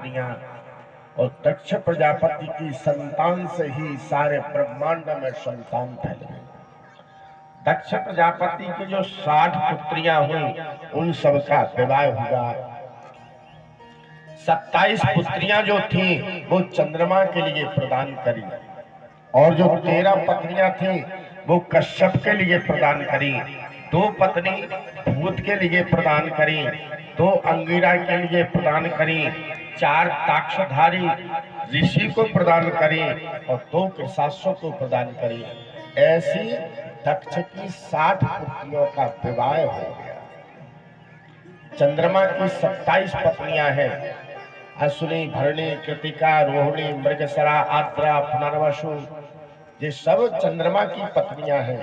पुत्रियां, और दक्ष प्रजापति की संतान से ही सारे ब्रह्मांड में संतान फैल गई। दक्ष प्रजापति की जो 60 पुत्रियां हुई उन सबका विवाह हुआ। 27 पुत्रियां जो थीं वो चंद्रमा के लिए प्रदान करी, और जो 13 पत्नियां थीं वो कश्यप के लिए प्रदान करी, 2 पत्नी भूत के लिए प्रदान करी, 2 अंगिरा के लिए प्रदान करी, 4 ताक्षधारी ऋषि को प्रदान करी और 2 कृशासों को प्रदान करी। ऐसी दक्ष की 60 पुत्रियों का विवाह हो गया। चंद्रमा की 27 पत्नियां हैं, अश्विनी, भरणी, कृतिका, रोहिणी, मृगशरा, आद्रा, पुनर्वसु, ये सब चंद्रमा की पत्नियां हैं।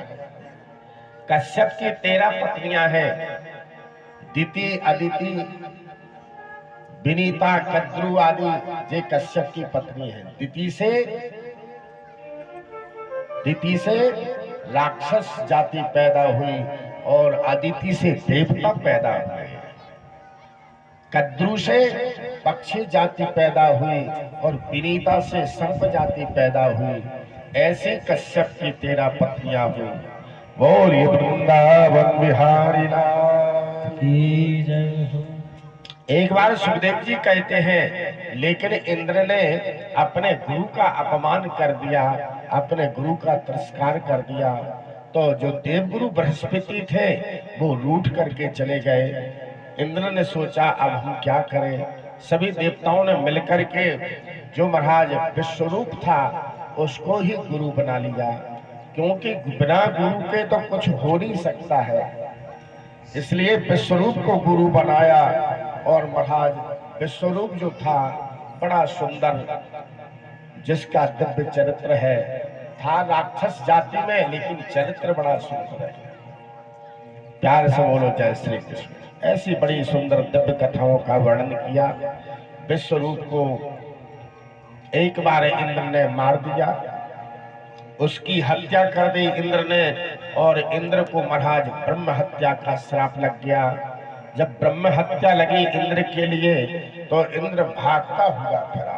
कश्यप की 13 पत्नियां हैं, दिति, अदिति, विनीता, कद्रु आदि ये कश्यप की पत्नी है। दिति से राक्षस जाति पैदा हुई और अदिति से देवता पैदा हुए। कद्रु से पक्षी जाति पैदा हुई और विनीता से सर्प जाति पैदा हुई। ऐसे कश्यप की 13 पत्नियां हुई। बोलिए वृंदावन बिहारी लाल की जय हो। एक बार सुखदेव जी कहते हैं, लेकिन इंद्र ने अपने गुरु का अपमान कर दिया, अपने गुरु का तिरस्कार कर दिया, तो जो देवगुरु बृहस्पति थे वो रूठ करके चले गए। इंद्र ने सोचा अब हम क्या करें। सभी देवताओं ने मिलकर के जो महाराज विश्वरूप था उसको ही गुरु बना लिया, क्योंकि बिना गुरु के तो कुछ हो नहीं सकता है। इसलिए विश्वरूप को गुरु बनाया। और महाराज विश्वरूप जो था बड़ा सुंदर, जिसका दिव्य चरित्र है, था राक्षस जाति में लेकिन चरित्र बड़ा सुंदर है। प्यार से बोलो जय श्री कृष्ण। ऐसी बड़ी सुंदर दिव्य कथाओं का वर्णन किया। विश्वरूप को एक बार इंद्र ने मार दिया, उसकी हत्या कर दी इंद्र ने, और इंद्र को महाराज ब्रह्म हत्या का श्राप लग गया। जब ब्रह्म हत्या लगी इंद्र के लिए तो इंद्र भागता हुआ फिरा,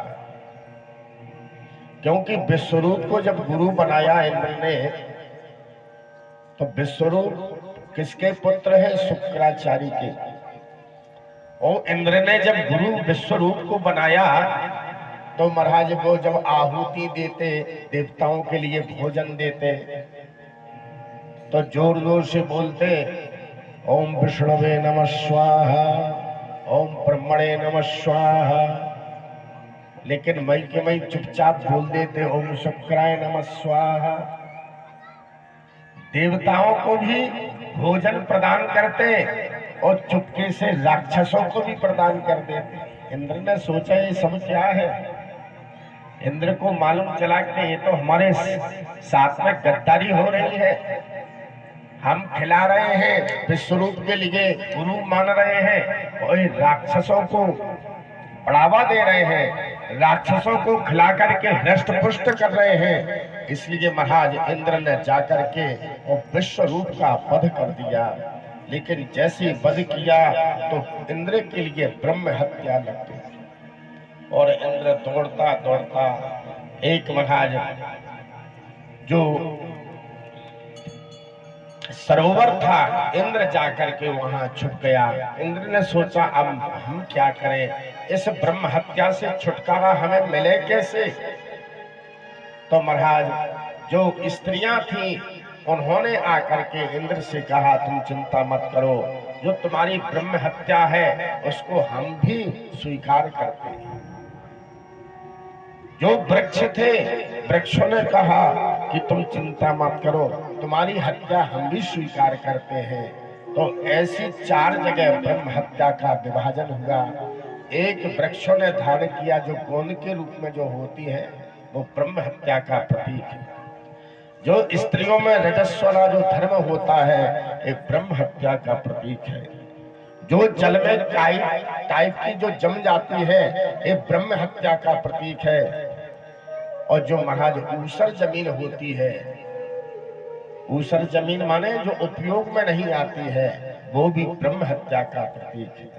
क्योंकि विश्वरूप को जब गुरु बनाया इंद्र ने, तो विश्वरूप किसके पुत्र है? शुक्राचार्य के। और इंद्र ने जब गुरु विश्वरूप को बनाया तो महाराज वो जब आहुति देते, देवताओं के लिए भोजन देते, तो जोर जोर से बोलते ओम विष्णवे नमः स्वाहा, ओम ब्रह्मणे नमः स्वाहा। लेकिन मई के मई चुपचाप बोल देते ओम शुक्राय नमः स्वाहा। देवताओं को भी भोजन प्रदान करते और चुपके से राक्षसों को भी प्रदान कर देते। इंद्र ने सोचा ये सब क्या है। इंद्र को मालूम चला कि ये तो हमारे साथ में गद्दारी हो रही है। हम खिला रहे हैं विश्वरूप के लिए, गुरु मान रहे हैं, और राक्षसों को बढ़ावा दे रहे हैं, राक्षसों को खिला करके हृष्ट पुष्ट कर रहे हैं। इसलिए महाराज इंद्र ने जाकर के और विश्वरूप का वध कर दिया। लेकिन जैसे वध किया तो इंद्र के लिए ब्रह्म हत्या लग गई, और इंद्र दौड़ता दौड़ता एक महाराज जो सरोवर था, इंद्र जाकर के वहां छुप गया। इंद्र ने सोचा अब हम क्या करें, इस ब्रह्म हत्या से छुटकारा हमें मिले कैसे। तो महाराज जो स्त्रियां थी उन्होंने आकर के इंद्र से कहा तुम चिंता मत करो, जो तुम्हारी ब्रह्म हत्या है उसको हम भी स्वीकार करते हैं। जो वृक्ष थे, वृक्षों ने कहा कि तुम चिंता मत करो, तुम्हारी हत्या हम भी स्वीकार करते हैं। तो ऐसी 4 जगह ब्रह्म हत्या का विभाजन हुआ। एक वृक्षों ने धारण किया जो गोंद के रूप में जो होती है वो ब्रह्म हत्या का प्रतीक है। जो स्त्रियों में रजस्वला जो धर्म होता है एक ब्रह्म हत्या का प्रतीक है। जो जल में टाइप की जो जम जाती है एक ब्रह्म हत्या का प्रतीक है। और जो महाराज ऊसर जमीन होती है, ऊसर जमीन माने जो उपयोग में नहीं आती है, वो भी ब्रह्म हत्या का प्रतीक है।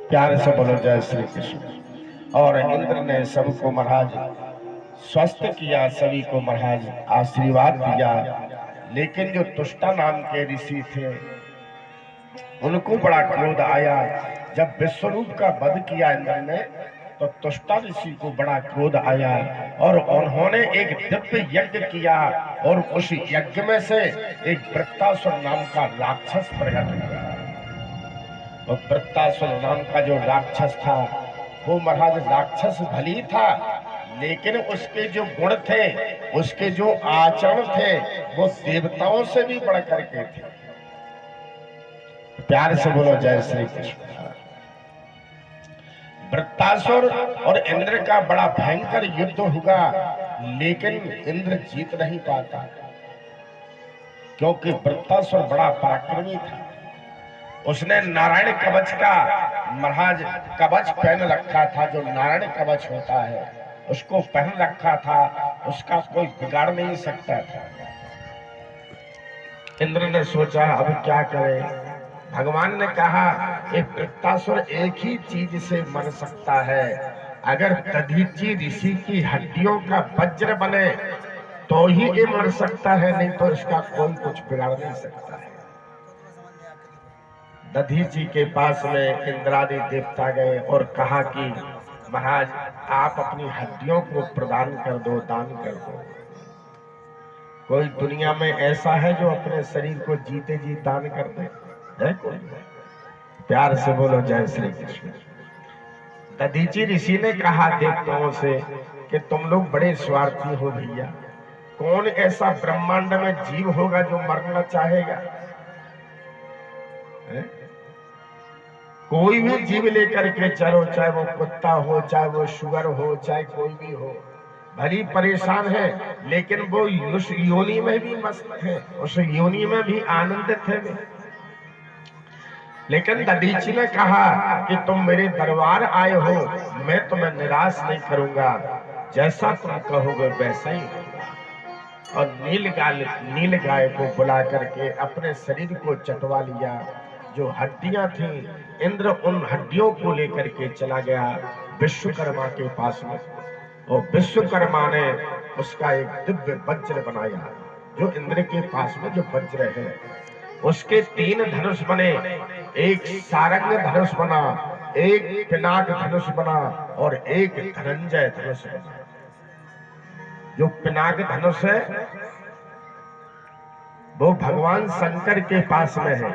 प्यार से बोलो जय श्री कृष्ण। और इंद्र ने सबको महाराज स्वस्थ किया, सभी को महाराज आशीर्वाद दिया। लेकिन जो तुष्टा नाम के ऋषि थे उनको बड़ा क्रोध आया। जब विश्वरूप का वध किया इंद्र ने तो तुष्टा ऋषि को बड़ा क्रोध आया और उन्होंने एक दिव्य यज्ञ किया और उस यज्ञ में से एक वृत्तासुर नाम का राक्षस प्रकट हुआ। और वृत्तासुर नाम का जो राक्षस था वो महाराज राक्षस भली था, लेकिन उसके जो गुण थे, उसके जो आचरण थे वो देवताओं से भी बढ़ करके थे। प्यार से बोलो जय श्री कृष्ण। वृत्तासुर और इंद्र का बड़ा भयंकर युद्ध हुआ, लेकिन इंद्र जीत नहीं पाता, क्योंकि वृत्तासुर बड़ा पराक्रमी था। उसने नारायण कवच का महाराज कवच पहन रखा था, जो नारायण कवच होता है उसको पहन रखा था, उसका कोई बिगाड़ नहीं सकता था। इंद्र ने सोचा अब क्या करे। भगवान ने कहा एक वृत्तासुर एक ही चीज से मर सकता है, अगर दधीचि ऋषि की हड्डियों का वज्र बने तो ही ये मर सकता है, नहीं तो इसका कोई कुछ बिगाड़ नहीं सकता है। दधीचि के पास में इंद्रादि देवता गए और कहा कि महाराज आप अपनी हड्डियों को प्रदान कर दो, दान कर दो। कोई दुनिया में ऐसा है जो अपने शरीर को जीते जी दान कर दे? है कोई? प्यार से बोलो जय श्री कृष्ण। दधीचि ऋषि ने कहा देवताओं से कि तुम लोग बड़े स्वार्थी हो भैया, कौन ऐसा ब्रह्मांड में जीव होगा जो मरना चाहेगा? कोई भी जीव लेकर के चलो, चाहे वो कुत्ता हो, चाहे वो शुगर हो, चाहे कोई भी हो, भली परेशान है लेकिन वो उस योनि में भी मस्त है, उस योनि में भी आनंदित है। लेकिन दधीचि ने कहा कि तुम मेरे दरबार आए हो, मैं तुम्हें निराश नहीं करूंगा, जैसा तुम कहोगे वैसा ही होगा। और नील गाय को बुला करके अपने शरीर को चटवा लिया। जो हड्डियां थी इंद्र उन हड्डियों को लेकर के चला गया विश्वकर्मा के पास में, और विश्वकर्मा ने उसका एक दिव्य वज्र बनाया। जो इंद्र के पास में जो वज्र है उसके 3 धनुष बने, एक सारंग धनुष बना, एक पिनाक धनुष बना और एक धनंजय धनुष बना। जो पिनाक धनुष है वो भगवान शंकर के पास में है,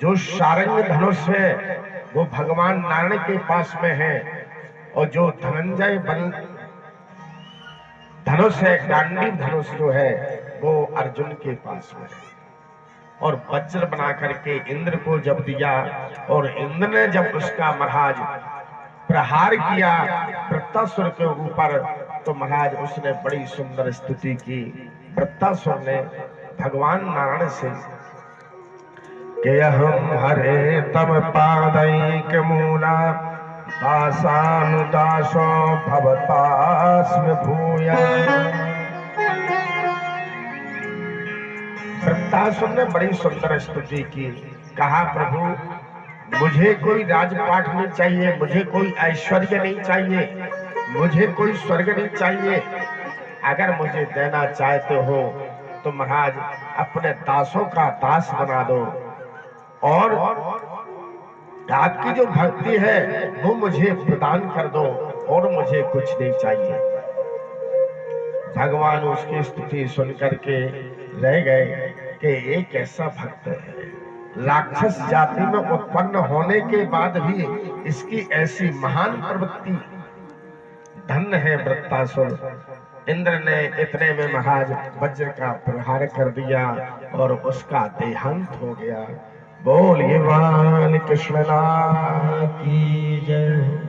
जो सारंग धनुष है वो भगवान नारायण के पास में है, और जो धनंजय धनुष है, गांडीव धनुष जो है वो अर्जुन के पास में है। और वज्र बना करके इंद्र को जब दिया और इंद्र ने जब उसका महाराज प्रहार किया वृत्तासुर के ऊपर, तो महाराज उसने बड़ी सुंदर स्तुति की। वृत्तासुर ने भगवान नारायण से कि हम हरे तम पादैक मूला दासानुदासो भवतास्म भूया। वृत्तासुर ने बड़ी सुंदर स्तुति की। कहा प्रभु मुझे कोई राजपाट नहीं चाहिए, मुझे कोई ऐश्वर्य नहीं चाहिए, मुझे कोई स्वर्ग नहीं चाहिए। अगर मुझे देना चाहते हो तो महाराज अपने दासों का दास बना दो, और आपकी जो भक्ति है वो मुझे प्रदान कर दो, और मुझे कुछ नहीं चाहिए। भगवान उसकी स्तुति सुनकर के रह गए कि एक ऐसा भक्त है, राक्षस जाति में उत्पन्न होने के बाद भी इसकी ऐसी महान प्रवृत्ति, धन्य है वृत्तासुर। इंद्र ने इतने में महाराज वज्र का प्रहार कर दिया और उसका देहांत हो गया। बोलिए भगवान कृष्ण की जय।